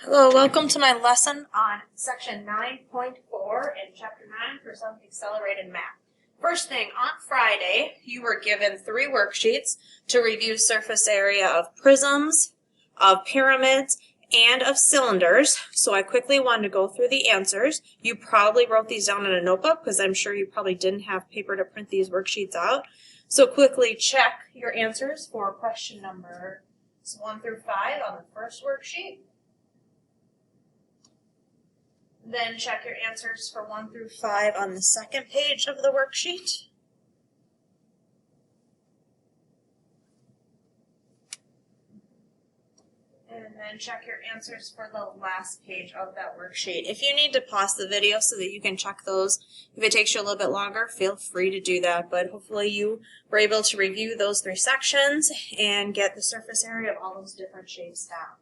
Hello, welcome to my lesson on section 9.4 in chapter 9 for some accelerated math. First thing, on Friday, you were given 3 worksheets to review surface area of prisms, of pyramids, and of cylinders. So I quickly wanted to go through the answers. You probably wrote these down in a notebook because I'm sure you probably didn't have paper to print these worksheets out. So quickly check your answers for question numbers 1 through 5 on the first worksheet. Then check your answers for 1 through 5 on the second page of the worksheet. And then check your answers for the last page of that worksheet. If you need to pause the video so that you can check those, if it takes you a little bit longer, feel free to do that. But hopefully you were able to review those 3 sections and get the surface area of all those different shapes down.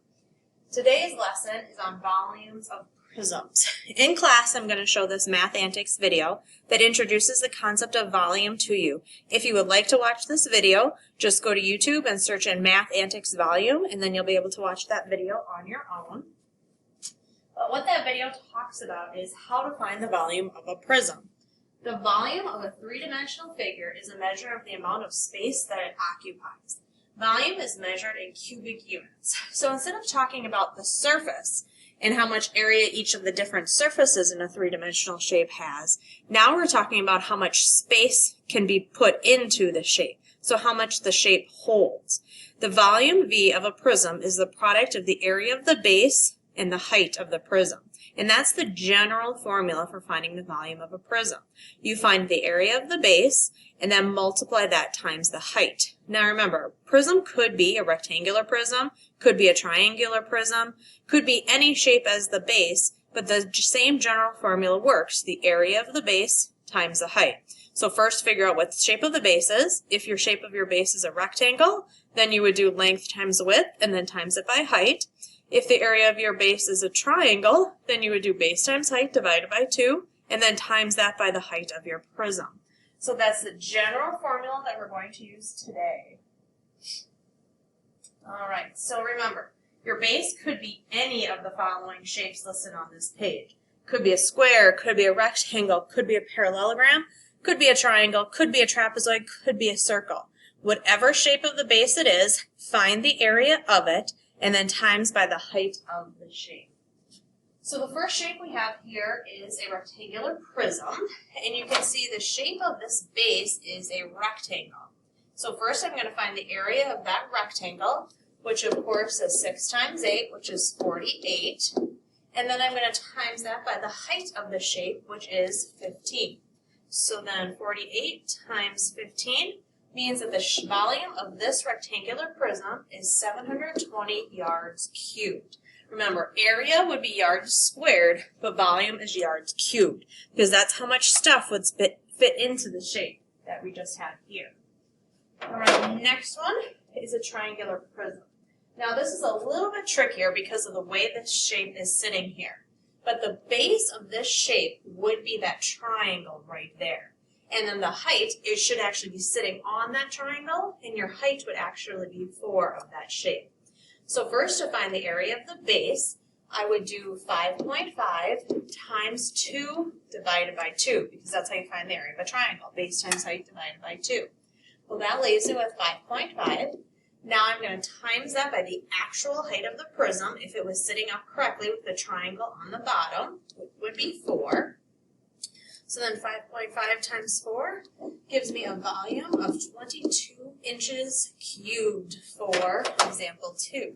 Today's lesson is on volumes of prisms. In class, I'm going to show this Math Antics video that introduces the concept of volume to you. If you would like to watch this video, just go to YouTube and search in Math Antics volume, and then you'll be able to watch that video on your own. But what that video talks about is how to find the volume of a prism. The volume of a 3-dimensional figure is a measure of the amount of space that it occupies. Volume is measured in cubic units. So instead of talking about the surface and how much area each of the different surfaces in a 3-dimensional shape has, now we're talking about how much space can be put into the shape. So how much the shape holds. The volume V of a prism is the product of the area of the base and the height of the prism. And that's the general formula for finding the volume of a prism. You find the area of the base and then multiply that times the height. Now remember, prism could be a rectangular prism, could be a triangular prism, could be any shape as the base, but the same general formula works. The area of the base times the height. So first figure out what the shape of the base is. If your shape of your base is a rectangle, then you would do length times width and then times it by height. If the area of your base is a triangle, then you would do base times height divided by 2, and then times that by the height of your prism. So that's the general formula that we're going to use today. All right, so remember, your base could be any of the following shapes listed on this page. Could be a square, could be a rectangle, could be a parallelogram, could be a triangle, could be a trapezoid, could be a circle. Whatever shape of the base it is, find the area of it, and then times by the height of the shape. So the first shape we have here is a rectangular prism, and you can see the shape of this base is a rectangle. So first I'm going to find the area of that rectangle, which of course is 6 times 8, which is 48, and then I'm going to times that by the height of the shape, which is 15. So then 48 times 15 means that the volume of this rectangular prism is 720 yards cubed. Remember, area would be yards squared, but volume is yards cubed, because that's how much stuff would fit into the shape that we just had here. All right, next one is a triangular prism. Now this is a little bit trickier because of the way this shape is sitting here, but the base of this shape would be that triangle right there. And then the height, it should actually be sitting on that triangle, and your height would actually be 4 of that shape. So first, to find the area of the base, I would do 5.5 times 2 divided by 2, because that's how you find the area of a triangle, base times height divided by 2. Well, that leaves me with 5.5. Now I'm going to times that by the actual height of the prism, if it was sitting up correctly with the triangle on the bottom, which would be 4. So then 5.5 times 4 gives me a volume of 22 inches cubed for example 2.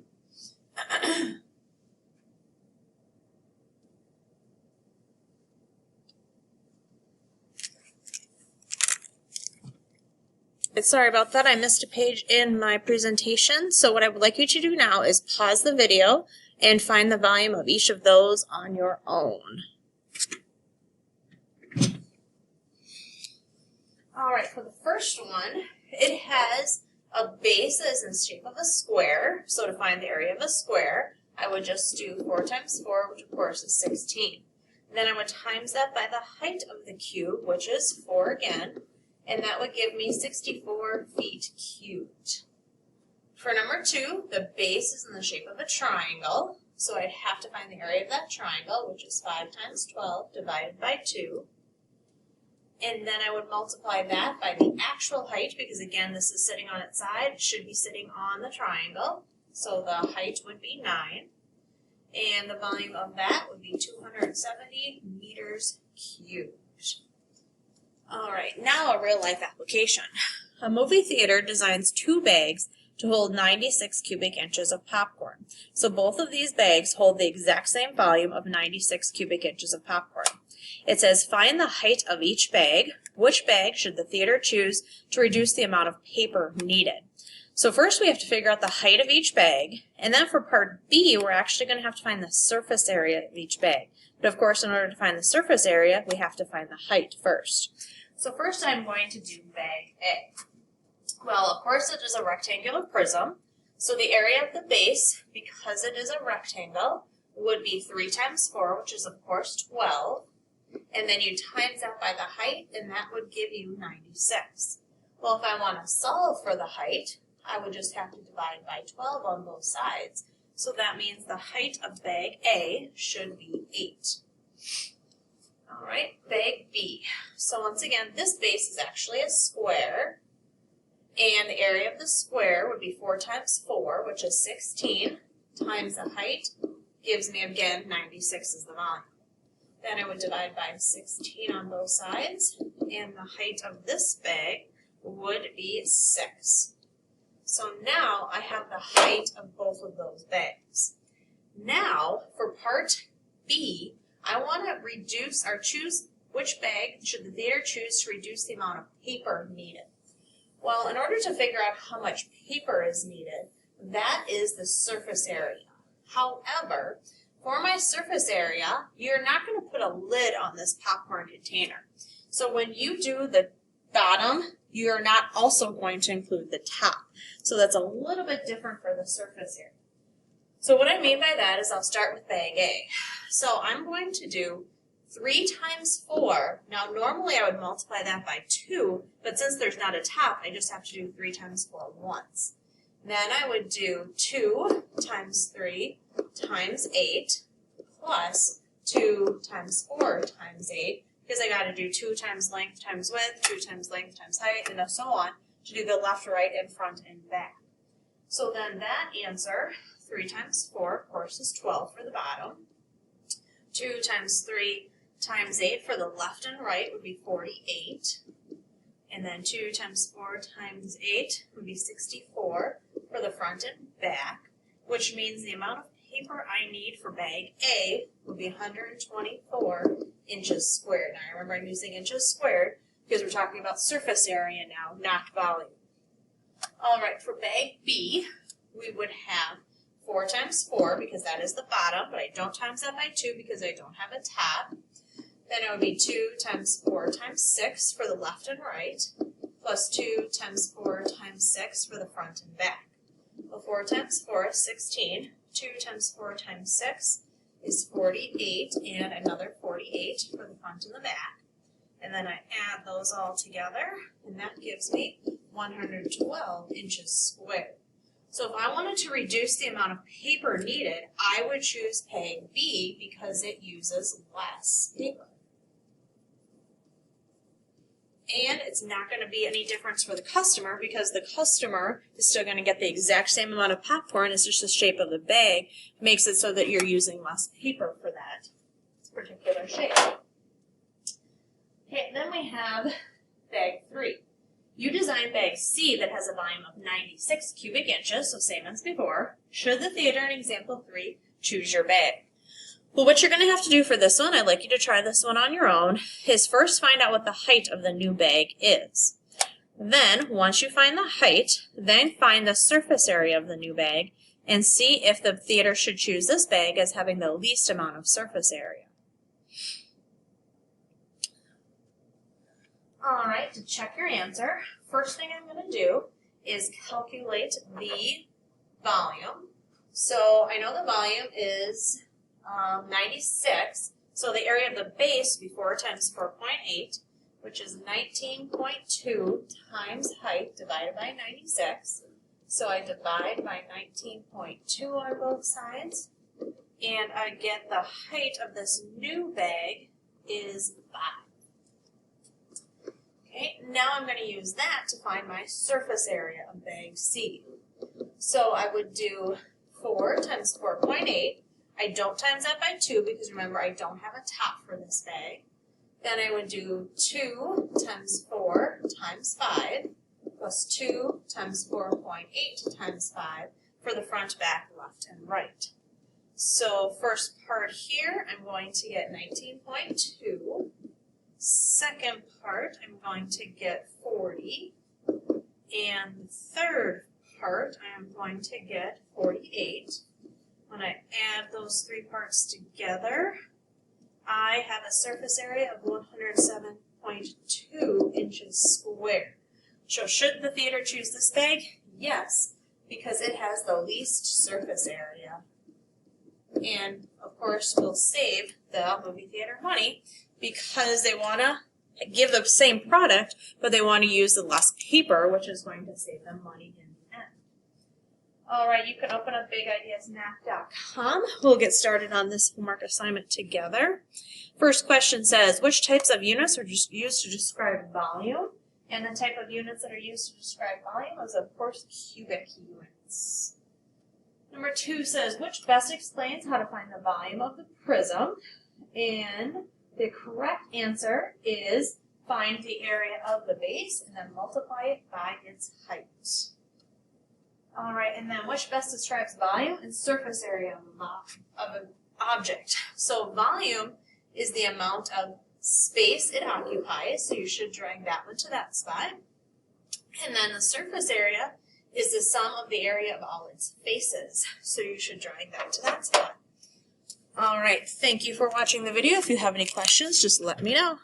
Sorry about that, I missed a page in my presentation. So what I would like you to do now is pause the video and find the volume of each of those on your own. All right, for the first one, it has a base that is in the shape of a square. So to find the area of a square, I would just do 4 times 4, which of course is 16. Then I would times that by the height of the cube, which is 4 again, and that would give me 64 feet cubed. For number 2, the base is in the shape of a triangle. So I'd have to find the area of that triangle, which is 5 times 12 divided by 2. And then I would multiply that by the actual height, because again, this is sitting on its side. It should be sitting on the triangle. So the height would be 9. And the volume of that would be 270 meters cubed. All right, now a real life application. A movie theater designs 2 bags to hold 96 cubic inches of popcorn. So both of these bags hold the exact same volume of 96 cubic inches of popcorn. It says find the height of each bag. Which bag should the theater choose to reduce the amount of paper needed? So first we have to figure out the height of each bag, and then for part B, we're actually going to have to find the surface area of each bag. But of course, in order to find the surface area, we have to find the height first. So first I'm going to do bag A. Well, of course it is a rectangular prism, so the area of the base, because it is a rectangle, would be 3 times 4, which is of course 12, and then you times that by the height, and that would give you 96. Well, if I want to solve for the height, I would just have to divide by 12 on both sides. So that means the height of bag A should be 8. All right, bag B. So once again, this base is actually a square. And the area of the square would be 4 times 4, which is 16, times the height gives me, again, 96 is the volume. Then I would divide by 16 on both sides, and the height of this bag would be 6. So now I have the height of both of those bags. Now, for part B, I want to reduce or choose which bag should the theater choose to reduce the amount of paper needed. Well, in order to figure out how much paper is needed, that is the surface area. However, for my surface area, you're not going to put a lid on this popcorn container. So when you do the bottom, you're not also going to include the top. So that's a little bit different for the surface area. So what I mean by that is I'll start with bag A. So I'm going to do 3 times 4. Now normally I would multiply that by 2, but since there's not a top, I just have to do 3 times 4 once. Then I would do 2 times 3 times 8 plus 2 times 4 times 8, because I got to do 2 times length times width, 2 times length times height, and so on to do the left, right, and front and back. So then that answer, 3 times 4, of course, is 12 for the bottom. 2 times 3 times 8 for the left and right would be 48. And then 2 times 4 times 8 would be 64 for the front and back, which means the amount of paper I need for bag A would be 124 inches squared. Now remember I'm using inches squared because we're talking about surface area now, not volume. All right, for bag B, we would have 4 times 4 because that is the bottom, but I don't times that by 2 because I don't have a top. Then it would be 2 times 4 times 6 for the left and right, plus 2 times 4 times 6 for the front and back. Well, 4 times 4 is 16. 2 times 4 times 6 is 48, and another 48 for the front and the back. And then I add those all together, and that gives me 112 inches squared. So if I wanted to reduce the amount of paper needed, I would choose bag B because it uses less paper. And it's not going to be any difference for the customer because the customer is still going to get the exact same amount of popcorn. It's just the shape of the bag makes it so that you're using less paper for that particular shape. Okay, then we have bag 3. You design bag C that has a volume of 96 cubic inches, so same as before. Should the theater in example 3 choose your bag? Well, what you're going to have to do for this one, I'd like you to try this one on your own, is first find out what the height of the new bag is. Then, once you find the height, then find the surface area of the new bag and see if the theater should choose this bag as having the least amount of surface area. All right, to check your answer, first thing I'm going to do is calculate the volume. So I know the volume is 96, so the area of the base would be 4 times 4.8, which is 19.2 times height divided by 96. So I divide by 19.2 on both sides, and I get the height of this new bag is 5. Okay, now I'm going to use that to find my surface area of bag C. So I would do 4 times 4.8. I don't times that by 2 because remember I don't have a top for this bag. Then I would do 2 times 4 times 5 plus 2 times 4.8 times 5 for the front, back, left, and right. So first part here, I'm going to get 19.2. Second part, I'm going to get 40. And the third part, I am going to get 48. When I add those three parts together, I have a surface area of 107.2 inches square. So should the theater choose this bag? Yes, because it has the least surface area. And of course, we'll save the movie theater money because they want to give the same product, but they want to use the less paper, which is going to save them money in the end. All right, you can open up bigideasmath.com. We'll get started on this homework assignment together. First question says, which types of units are used to describe volume? And the type of units that are used to describe volume is, of course, cubic units. Number 2 says, which best explains how to find the volume of the prism? And the correct answer is find the area of the base and then multiply it by its height. All right, and then which best describes volume and surface area of an object? So volume is the amount of space it occupies, so you should drag that one to that spot. And then the surface area is the sum of the area of all its faces, so you should drag that to that spot. All right, thank you for watching the video. If you have any questions, just let me know.